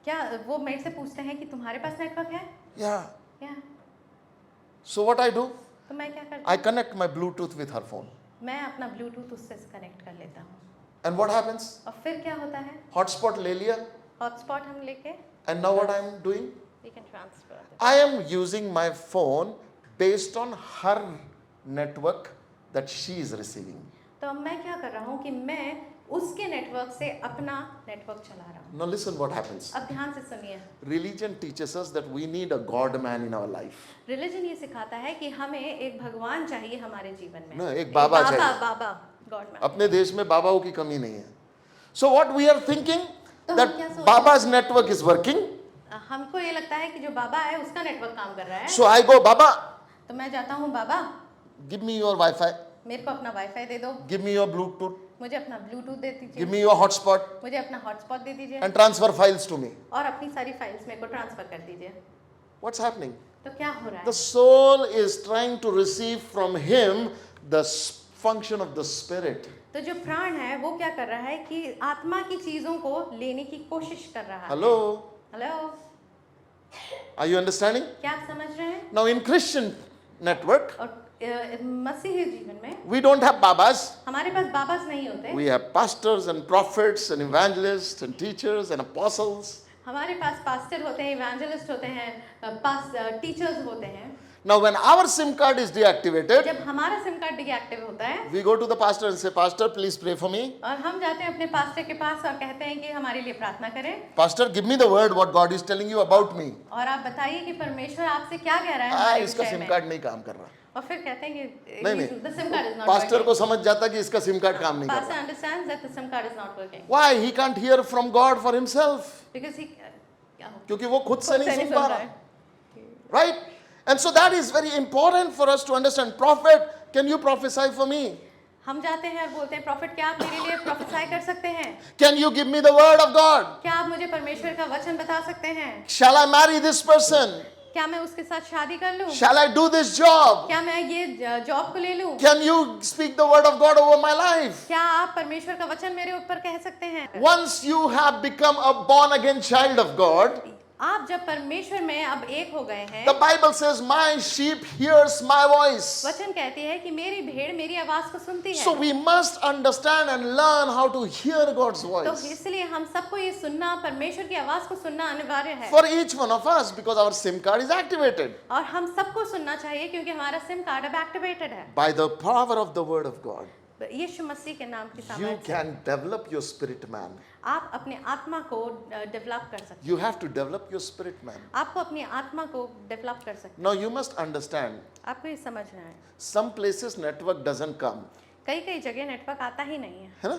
क्या वो मेरे से पूछते हैं कि तुम्हारे पास नेटवर्क है? Yeah. क्या? So what I do, तो मैं क्या करता I हूँ? connect my Bluetooth with her phone. मैं अपना ब्लूटूथ उससे कनेक्ट कर लेता हूँ। And what happens? और फिर क्या होता है? Hotspot ले लिया. हॉटस्पॉट हम लेके And now what I am doing? we can transfer it. I am using my phone based on her network that she is receiving. तो अब मैं क्या कर रहा हूँ कि मैं उसके नेटवर्क से अपना नेटवर्क चला रहा हूँ। Now listen what happens. अब ध्यान से सुनिए। Religion teaches us that we need a God man in our life. Religion ये सिखाता है कि हमें एक भगवान चाहिए हमारे जीवन में। ना, एक बाबा चाहिए। बाबा गॉड मैन। अपने देश में बाबाओं की कमी नहीं है. So what we are thinking तो हम that क्या सोच रहे हैं? Baba's network is working. हमको ये लगता है कि जो बाबा है उसका नेटवर्क काम कर रहा है। So I go, Baba, तो मैं जाता हूँ, बाबा give me your Wi-Fi, मेरे को अपना वाईफाई दे दो, give me your Bluetooth, मुझे अपना ब्लूटूथ दे give दीजिए, me your hotspot, मुझे अपना हॉटस्पॉट दे दीजिए and transfer files to me. और अपनी सारी फाइल्स मेरे को ट्रांसफर कर दीजिए। What's happening? तो क्या हो रहा The है? soul is trying to receive from him the function of the spirit. तो जो प्राण है वो क्या कर रहा है कि आत्मा की चीजों को लेने की कोशिश कर रहा है। Hello? Hello, Are you understanding? क्या आप समझ रहे हैं? Now in Christian network, और मसीही जीवन में we don't have babas. हमारे पास बाबास नहीं होते। We have pastors and prophets and evangelists and teachers and apostles. हमारे पास पास्टर होते हैं, इवेंजलिस्ट होते हैं, टीचर्स होते हैं। Now when our SIM card is deactivated, जब हमारा सिम कार्ड डीएक्टिव होता है we go to the pastor and say, Pastor, please pray for me. और हम जाते हैं अपने पास्टर के पास और कहते हैं कि हमारे लिए प्रार्थना करें Pastor, give me the word what God is telling you about me. और आप बताइए कि परमेश्वर आपसे क्या कह रहा है हमारे इसका विषय सिम में। कार्ड नहीं काम कर रहा. और फिर कहते हैं कि नहीं, the SIM card is not pastor working. को समझ जाता कि इसका सिम कार्ड काम नहीं कर Pastor रहा. understands that the SIM card is not working Why? He can't hear from God for himself. because he क्या हो क्योंकि वो खुद से खुद नहीं से सुन नहीं पा सुन रहा. रहा है। Right? And so that is very important for us to understand. Prophet, can you prophesy for me? हम जाते हैं और बोलते हैं प्रॉफिट क्या आप मेरे लिए प्रोफेसाई कर सकते हैं? Can you give me the word of God? क्या आप मुझे परमेश्वर का वचन बता सकते हैं? Shall I marry this person? क्या मैं उसके साथ शादी कर लूं? Shall I do this job? क्या मैं ये जॉब को ले लूं? Can you speak the word of God over my life? क्या आप परमेश्वर का वचन मेरे ऊपर कह सकते हैं? Once you have become a born again child of God, आप जब परमेश्वर में अब एक हो गए हैं, the Bible says, my sheep hears my voice. वचन कहती है कि मेरी भेड़ मेरी आवाज को सुनती है। So we must understand and learn how to hear God's तो voice. इसलिए हम सबको ये सुनना, परमेश्वर की आवाज को सुनना अनिवार्य है। For each one of us, because our SIM card is activated और हम सबको सुनना चाहिए क्योंकि हमारा सिम कार्ड अब एक्टिवेटेड है। by the power of the word of God. यीशु मसीह के नाम की You सामर्थ्य से can develop your spirit man. आप अपने आत्मा को डेवलप कर सकते हैं। You have to develop your spirit man. आपको अपनी आत्मा को डेवलप कर सकते Now you must understand, हैं। आपको ये समझना है, some places network doesn't come. कई कई जगह नेटवर्क आता ही नहीं है, है ना?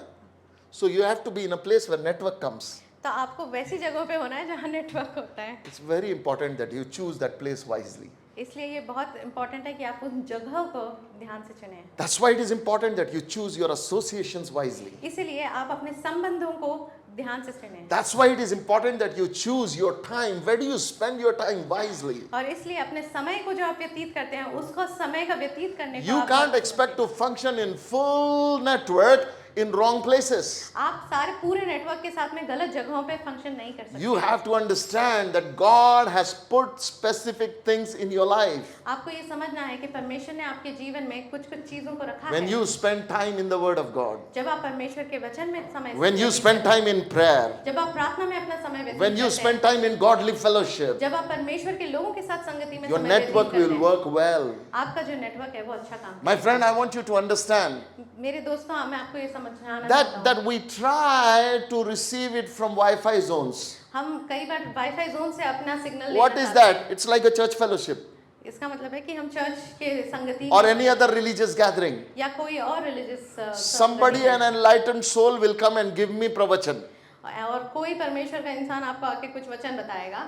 So you have to be in a place where network comes. तो आपको वैसी जगहों पे होना है जहाँ नेटवर्क होता है। It's very important that you choose that place wisely. इसलिए ये बहुत इंपॉर्टेंट है कि आप उन जगहों को ध्यान से चुनें। That's why it is important that you choose your associations wisely. इसीलिए आप अपने संबंधों को ध्यान से चुनें। That's why it is important that you choose your time. Where do you spend your time wisely? और इसलिए अपने समय को जो आप व्यतीत करते हैं उसको समय का व्यतीत करने का You आप can't मत expect to function in full network in wrong places. आप सारे पूरे नेटवर्क के साथ में गलत जगहों पे फंक्शन नहीं कर सकते। You have to understand that God has put specific things in your life. आपको ये समझना है कि परमेश्वर ने आपके जीवन में कुछ कुछ चीजों को रखा When है। you spend time in the Word of God, जब आप परमेश्वर के वचन में समय when you व्यतीत spend करते time in prayer, हैं, जब आप प्रार्थना में अपना समय व्यतीत when you करते spend time in godly हैं, fellowship, जब आप परमेश्वर के लोगों के साथ संगति में your समय व्यतीत network करते will हैं, work well. आपका जो नेटवर्क है वो अच्छा काम My friend, I want you to understand मेरे दोस्तों मैं आपको ये समझाना that चाहता हूँ। we try to receive it from Wi-Fi zones. हम कई बार वाईफाई जोन से अपना signal What is that? It's like a church fellowship इसका मतलब है कि हम चर्च के संगति or any other religious gathering. या कोई और religious Somebody, an enlightened soul, will come and give me pravachan. और कोई परमेश्वर का इंसान आपको आके कुछ वचन बताएगा।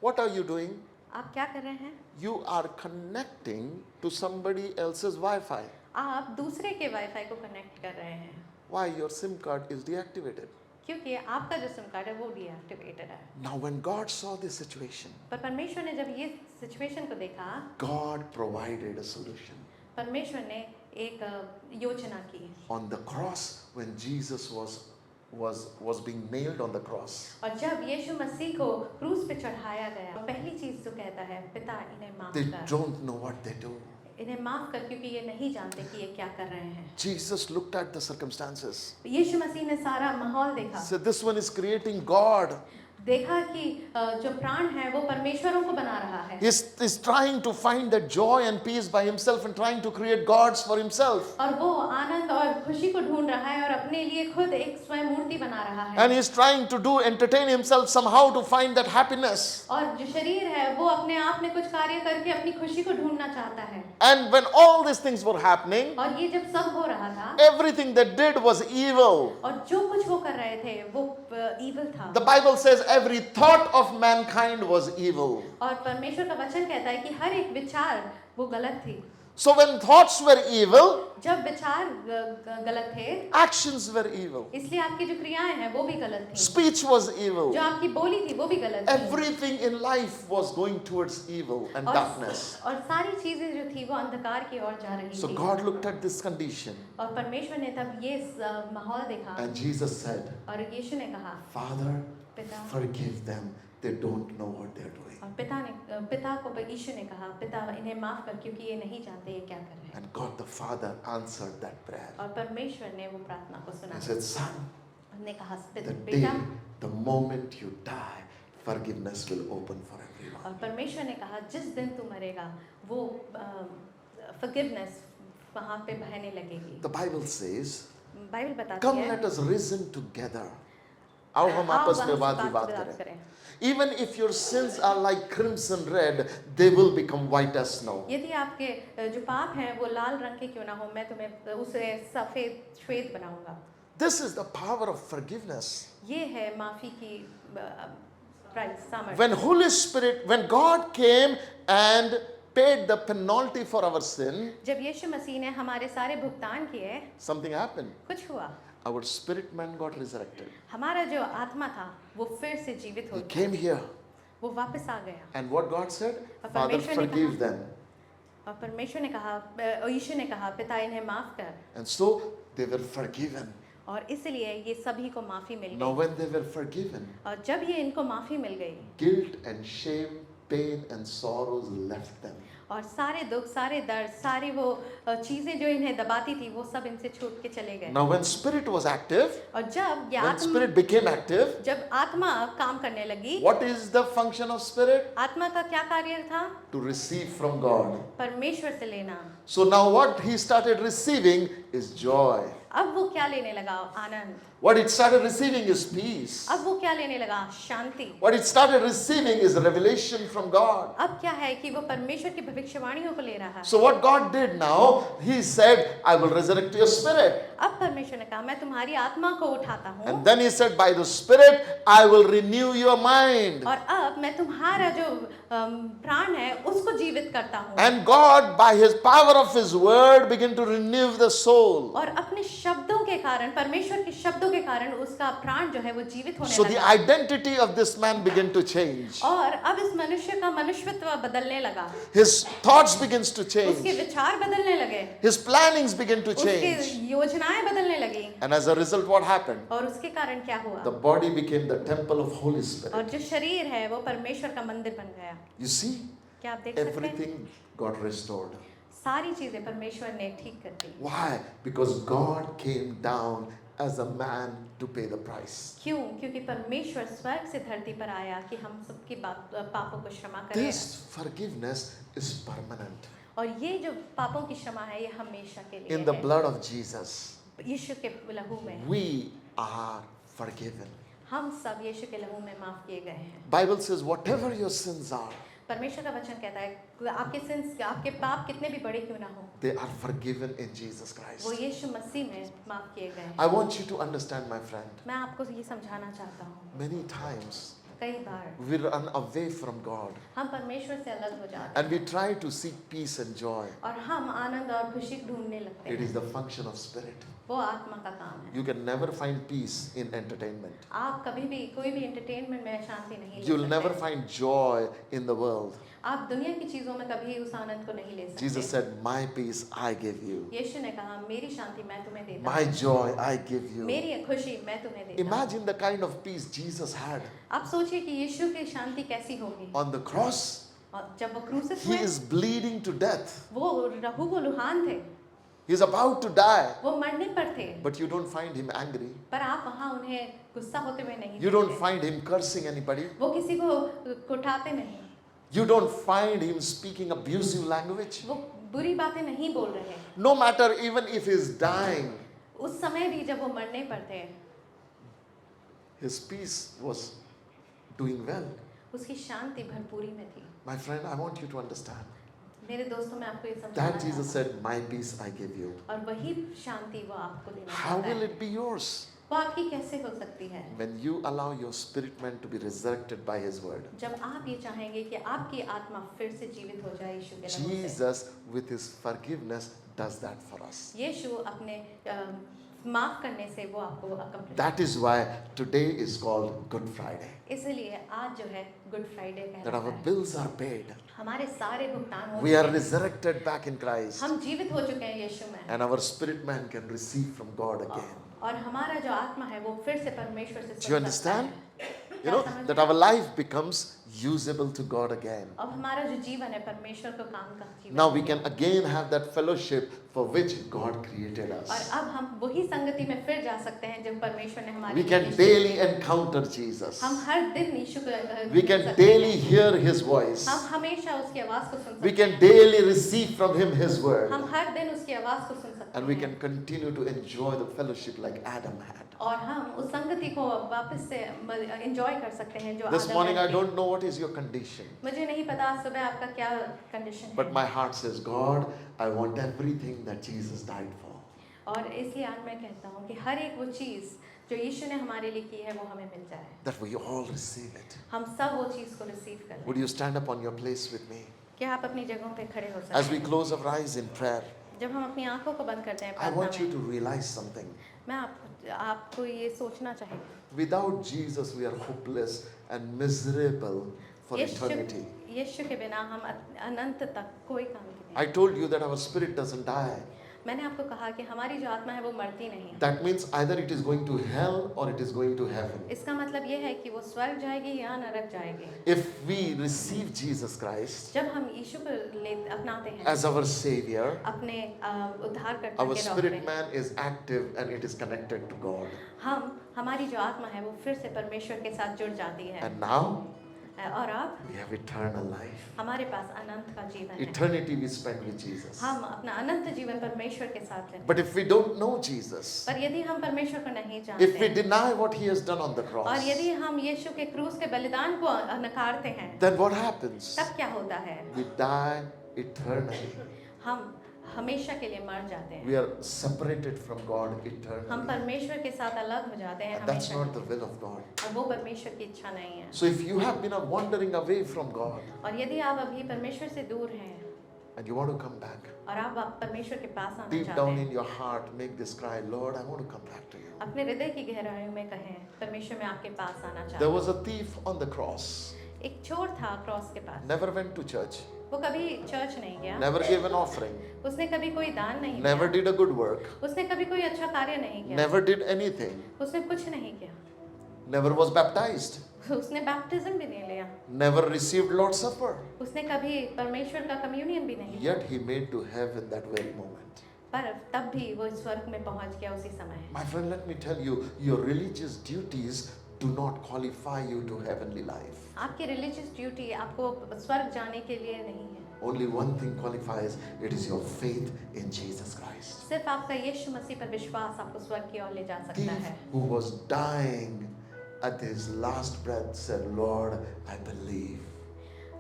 What are you doing? आप क्या कर रहे हैं? You are connecting to somebody else's Wi-Fi. आप दूसरे के वाईफाई को कनेक्ट कर रहे हैं Why? Your SIM card is deactivated. क्योंकि आपका जो सिम कार्ड है वो डीएक्टिवेटेड है। Now, when God saw this situation, पर परमेश्वर ने जब ये सिचुएशन को देखा, God provided a solution. परमेश्वर ने एक योजना की। On the cross, when Jesus was being nailed on the cross, और जब यीशु मसीह को क्रूस पे चढ़ाया गया, पहली चीज जो कहता है, पिता इन्हें माफ they कर, don't know what they do. इन्हें माफ कर, क्योंकि ये नहीं जानते कि ये क्या कर रहे हैं। Jesus looked at the circumstances. यीशु मसीह ने सारा माहौल देखा, So this one is creating God. देखा कि जो प्राण है वो परमेश्वरों को बना रहा है। He's trying to find that joy and peace by himself and trying to create gods for himself. और वो आनंद और खुशी को ढूंढ रहा है और अपने लिए खुद एक स्वयं मूर्ति बना रहा है। And he's trying to entertain himself somehow to find that happiness. और जो शरीर है वो अपने आप में कुछ कार्य करके अपनी खुशी को ढूंढना चाहता है। And when all these things were happening, और ये जब सब हो रहा था, everything they did was evil. और जो कुछ वो कर रहे थे वो evil था। The Bible says every thought of mankind was evil. और परमेश्वर का वचन कहता है कि हर एक विचार वो गलत थी। So when thoughts were evil, जब विचार गलत थे, actions were evil. इसलिए आपकी जो क्रियाएं हैं वो भी गलत थी। Speech was evil. जो आपकी बोली थी वो भी गलत थी। Everything in life was going towards evil and darkness. और सारी चीजें जो थी वो अंधकार की ओर जा रही So थी। God looked at this condition और परमेश्वर ने तब ये माहौल देखा and Jesus said, और यीशु ने कहा, Father, पिता, forgive them. They don't know what they're doing. और पिता को यीशु ने कहा, पिता इन्हें माफ कर, क्योंकि ये नहीं जानते ये क्या कर रहे हैं। And God the Father answered that prayer. और परमेश्वर ने वो प्रार्थना को सुना। He said, Son, उसने कहा, the बेटा, day, the moment you die, forgiveness will open for everyone. और परमेश्वर ने कहा जिस दिन तू मरेगा वो forgiveness वहाँ पे बहने लगेगी। The Bible says, बाइबल बताती come है, let us reason together. आओ हम आपस में वाद विवाद करें. Even if your sins are like crimson red, they will become white as snow. यदि आपके जो पाप हैं वो लाल रंग के क्यों ना हो, मैं तुम्हें उसे सफेद श्वेत बनाऊंगा। This is the power of forgiveness. ये है माफी की प्राइस, सामर्थ्य। When God came and paid the penalty for our sin, जब यीशु मसीह ने हमारे सारे भुगतान किए, something happened. कुछ हुआ। Our spirit man got resurrected. हमारा जो आत्मा था वो फिर से जीवित हो He गया, came here. वो वापस आ गया। And what God said? और Father, परमेश्वर ने forgive कहा- them. और परमेश्वर ने कहा, यीशु ने कहा, पिता इन्हें माफ कर। And so they were forgiven. और इसलिए ये सभी को माफी मिल Now गई। when they were forgiven, और जब ये इनको माफी मिल गई guilt and shame, pain and sorrows left them. और सारे दुख, सारे दर्द, सारी वो चीजें जो इन्हें दबाती थी वो सब इनसे छूट के चले गए। Now when spirit was active, और जब ये when आत्मा spirit became active, जब आत्मा काम करने लगी, what is the function of spirit? आत्मा का क्या कार्य था? To receive from God. परमेश्वर से लेना। So now what he started receiving is joy. अब वो क्या लेने लगा? आनंद। What it started receiving is peace. अब वो क्या लेने लगा? शांति। What it started receiving is revelation from God. अब क्या है कि वो परमेश्वर की भविष्यवाणियों को ले रहा है। So what God did now, he said, I will resurrect your spirit. अब परमेश्वर ने कहा, मैं तुम्हारी आत्मा को उठाता हूँ। And then he said, by the spirit, I will renew your mind. और अब मैं तुम्हारा जो प्राण है उसको जीवित करता हूँ। And God, by his power of his word, began to renew the soul. और अपने शब्दों के कारण, परमेश्वर के शब्दों आंसू के कारण उसका प्राण जो है वो जीवित होने So the लगा identity of this man began to change. और अब इस मनुष्य का मनुष्यत्व बदलने लगा His thoughts begins to उसके change. विचार बदलने लगे His plannings began to उसकी change. योजनाएं बदलने लगी And as a result, what happened? और उसके कारण क्या हुआ The body became the temple of Holy और Spirit. जो शरीर है वो परमेश्वर का मंदिर बन गया You see, क्या आप देख सकते हैं everything got restored. सारी चीजें परमेश्वर ने ठीक कर दी Why? Because God came down as a man to pay the price. क्यों क्योंकि परमेश्वर स्वर्ग से धरती पर आया कि हम सबकी पापों को क्षमा करें This forgiveness is permanent और ये जो पापों की क्षमा है ये हमेशा के लिए in the है blood of Jesus. यीशु के लहू में We are forgiven. हम सब यीशु के लहू में माफ किए गए हैं Bible says whatever your sins are, परमेश्वर का वचन कहता है आपके सिंस आपके पाप कितने भी बड़े क्यों ना हो they are forgiven in Jesus Christ. वो यीशु मसीह में माफ किए गए हैं I want you to understand, my friend. मैं आपको ये समझाना चाहता हूँ Many times कई बार we run away from God हम परमेश्वर से अलग हो जाते and we try to seek peace and joy. हैं और हम आनंद और खुशी ढूंढने लगते It हैं is the function of spirit. वो आत्मा का काम है You can never find peace in entertainment. आप कभी भी कोई भी एंटरटेनमेंट में शांति नहीं ले You'll never सकते find joy in the world. आप दुनिया की चीजों में कभी उस आनंद को नहीं ले Jesus सकते said, my peace I give you. यीशु ने कहा मेरी शांति मैं तुम्हें देता My हूँ joy I give you. मेरी खुशी मैं तुम्हें देता हूँ Imagine the kind of peace Jesus had आप सोचिए कि यीशु की शांति कैसी होगी on the cross. और जब वो क्रूसिस He हुए is bleeding to death. वो रहू वो लुहान थे He's about to die. वो मरने पर थे But you don't find him angry. पर आप वहाँ उन्हें गुस्सा होते हुए नहीं You don't देखते। find him cursing anybody. वो किसी को कुटाते नहीं You don't find him speaking abusive language. वो बुरी बातें नहीं बोल रहे No matter even if he's dying, उस समय भी जब वो मरने पर थे his peace was doing well. उसकी शांति भरपूरी में थी My friend, I want you to understand. मेरे दोस्तों मैं आपको ये That समझाना Jesus चाहता said, my peace I give you. हूँ। और वही शांति वो आपको देना How चाहता will है it be yours? वो आपकी कैसे हो सकती है When you allow your spirit man to be resurrected by his word. जब आप ये चाहेंगे कि आपकी आत्मा फिर से जीवित हो जाए यीशु के नाम से Jesus, with his forgiveness, does that for us. यीशु अपने माफ करने से वो आपको accomplish That is why today is called Good Friday. इसलिए आज जो है गुड फ्राइडे That कहलाता our है bills are paid. हमारे सारे भुगतान हो We are चुके हैं। resurrected back in Christ. हम जीवित हो चुके हैं यीशु में And our spirit man can receive from God again. और हमारा जो आत्मा है वो फिर से परमेश्वर से Do you सुन सकता understand? है। You know, क्या समझ that में our life becomes usable to God again. अब हमारा जो जीवन है परमेश्वर को काम का जीवन Now है। we can again have that fellowship for which God created और us. अब हम वही संगति में फिर जा सकते हैं जब परमेश्वर ने हमारे We लिए can Yeshu- daily encounter Jesus. हम हर दिन यीशु को We मिल can सकते daily हैं। hear his voice. हम हमेशा उसकी आवाज को सुन We सकते can हैं daily receive from him his word. हम हर दिन उसकी आवाज को सुन सकते And we हैं can continue to enjoy the fellowship like Adam had. और हम उस संगति को वापस से एंजॉय कर सकते हैं जो This आदम morning ने I की। don't know what is your condition. मुझे नहीं पता आज सुबह आपका क्या कंडीशन But है my heart says, God, I want everything that Jesus died for. और इसलिए आज मैं कहता हूँ कि हर एक वो चीज़ जो यीशु ने हमारे लिए की है वो हमें मिल जाए That we all receive it. हम सब वो चीज़ को रिसीव कर Would लें you stand up on your place with me? क्या आप अपनी जगहों पे खड़े हो As सकते we हैं close our eyes in prayer, जब हम अपनी आंखों को बंद करते हैं I want प्रार्थना you में to realize something. मैं आपको ये सोचना चाहिए Without Jesus, we are hopeless and miserable for eternity. यीशु के बिना हम अनंत तक कोई काम नहीं I told you that our spirit doesn't die. मैंने आपको कहा कि हमारी जो आत्मा है वो मरती नहीं है That means either it is going to hell or it is going to heaven. इसका मतलब ये है कि वो स्वर्ग जाएगी या नरक जाएगी If we receive Jesus Christ जब हम यीशु को अपनाते हैं as our Savior, अपने उद्धारकर्ता our के रूप spirit में man is active and it is connected to God. हमारी जो आत्मा है वो फिर से परमेश्वर के साथ जुड़ जाती है And now और अब we have eternal life. हमारे पास अनंत का जीवन है Eternity we spend with Jesus. हम अपना अनंत जीवन परमेश्वर के साथ लेते But if we don't know Jesus, हैं पर यदि हम परमेश्वर को नहीं if we जानते deny what he has done on the और cross, यदि हम यीशु के क्रूस के बलिदान को नकारते हैं then what happens? तब क्या होता है We die eternally. हम हमेशा के लिए मर जाते हैं We are separated from God हम eternally. परमेश्वर के साथ अलग हो जाते हैं And that's हमेशा not the will of God. और वो परमेश्वर की इच्छा नहीं है So if you have been wandering away from God और यदि आप अभी परमेश्वर से दूर हैं and you want to come back, और आप परमेश्वर के पास आना deep चाहते down हैं, in your heart, make this cry, Lord, I want to come back to you. अपने हृदय की गहराइयों में कहें, परमेश्वर मैं आपके पास आना चाहता There हूँ। was a thief on the cross, एक चोर था क्रॉस के पास, never went to church, वो कभी चर्च नहीं गया, never gave an offering, उसने कभी कोई दान नहीं never किया, did a good work, उसने कभी कोई अच्छा कार्य नहीं किया, never did anything, उसने कुछ नहीं किया, never was baptized, उसने बैप्टिज्म भी नहीं लिया, never received Lord's Supper. उसने कभी परमेश्वर का कम्युनियन भी नहीं लिया, Yet he made to heaven that very moment. पर तब भी वो स्वर्ग में पहुंच गया उसी समय। My friend, let me tell you, your religious duties do not qualify you to heavenly life. आपकी रिलीजियस ड्यूटी आपको स्वर्ग जाने के लिए नहीं है, Only one thing qualifies, it is your faith in Jesus Christ. सिर्फ आपका यीशु मसीह पर विश्वास आपको स्वर्ग की ओर ले जा सकता Thief है। who was dying at his last breath said, Lord, I believe.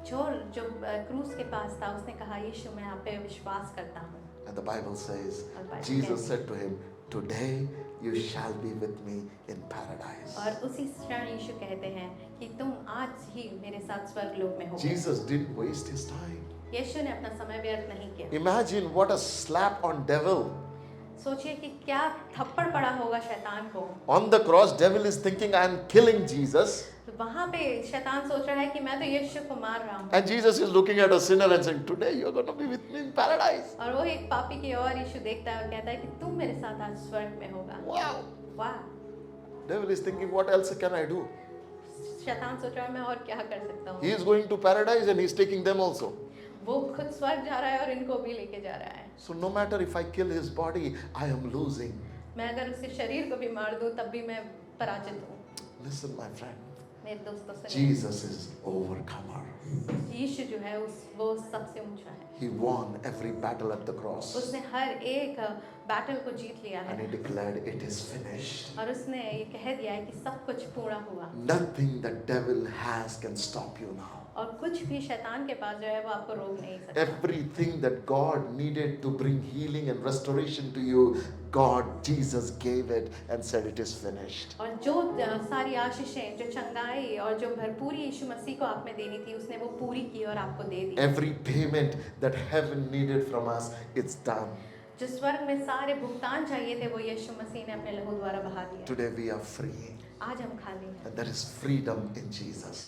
चोर जो क्रूस के पास था उसने कहा यीशु मैं आप पे विश्वास करता हूँ, And the Bible says, और बाइबल Jesus कहती है, said to him, today you shall be with me in paradise. और उसी क्षण यीशु कहते हैं कि तुम आज ही मेरे साथ स्वर्ग लोक में हो। Jesus didn't waste his time. यीशु ने अपना समय व्यर्थ नहीं किया। Imagine what a slap on devil. सोचिए कि क्या थप्पड़ पड़ा होगा शैतान को। On the cross, devil is thinking, I am killing Jesus. तो वहाँ पे शैतान सोच रहा है कि मैं तो यीशु को मार रहा हूँ, And Jesus is looking at a sinner and saying, today you are going to be with me in paradise. और वो एक पापी की ओर यीशु देखता है और कहता है कि तुम मेरे साथ आज स्वर्ग में होगा। Wow. वाह, Devil is thinking, what else can I do? शैतान सोच रहा है मैं और क्या कर सकता हूँ। He is going to paradise and he is taking them also. वो खुद स्वर्ग जा रहा है और इनको भी लेके जा रहा है। So no matter if I kill his body, I am losing. मैं अगर उसके शरीर को भी मार दूँ तब भी मैं पराजित हूँ। Listen, my friend, मेरे दोस्तों से Jesus is overcomer. यीशु जो है वो सबसे ऊंचा है। He won every battle at the cross. उसने हर एक बैटल को जीत लिया And है he declared, it is finished. और उसने ये कह दिया है कि सब कुछ पूरा हुआ Nothing the devil has can stop you now. और कुछ भी शैतान के पास जो है वो आपको रोक नहीं सकता। Everything that God needed to bring healing and restoration to you, God, Jesus gave it and said it is finished. और जो सारी आशीषें, जो चंगाई और जो भरपूरी यीशु मसीह को आप में देनी थी उसने वो पूरी की और आपको दे दी। Every payment that heaven needed from us, it's done. जो स्वर्ग में सारे भुगतान चाहिए थे वो यीशु मसीह ने अपने लहू द्वारा बहा दिया। Today we are free. आज हम खाली हैं। And there is freedom in Jesus.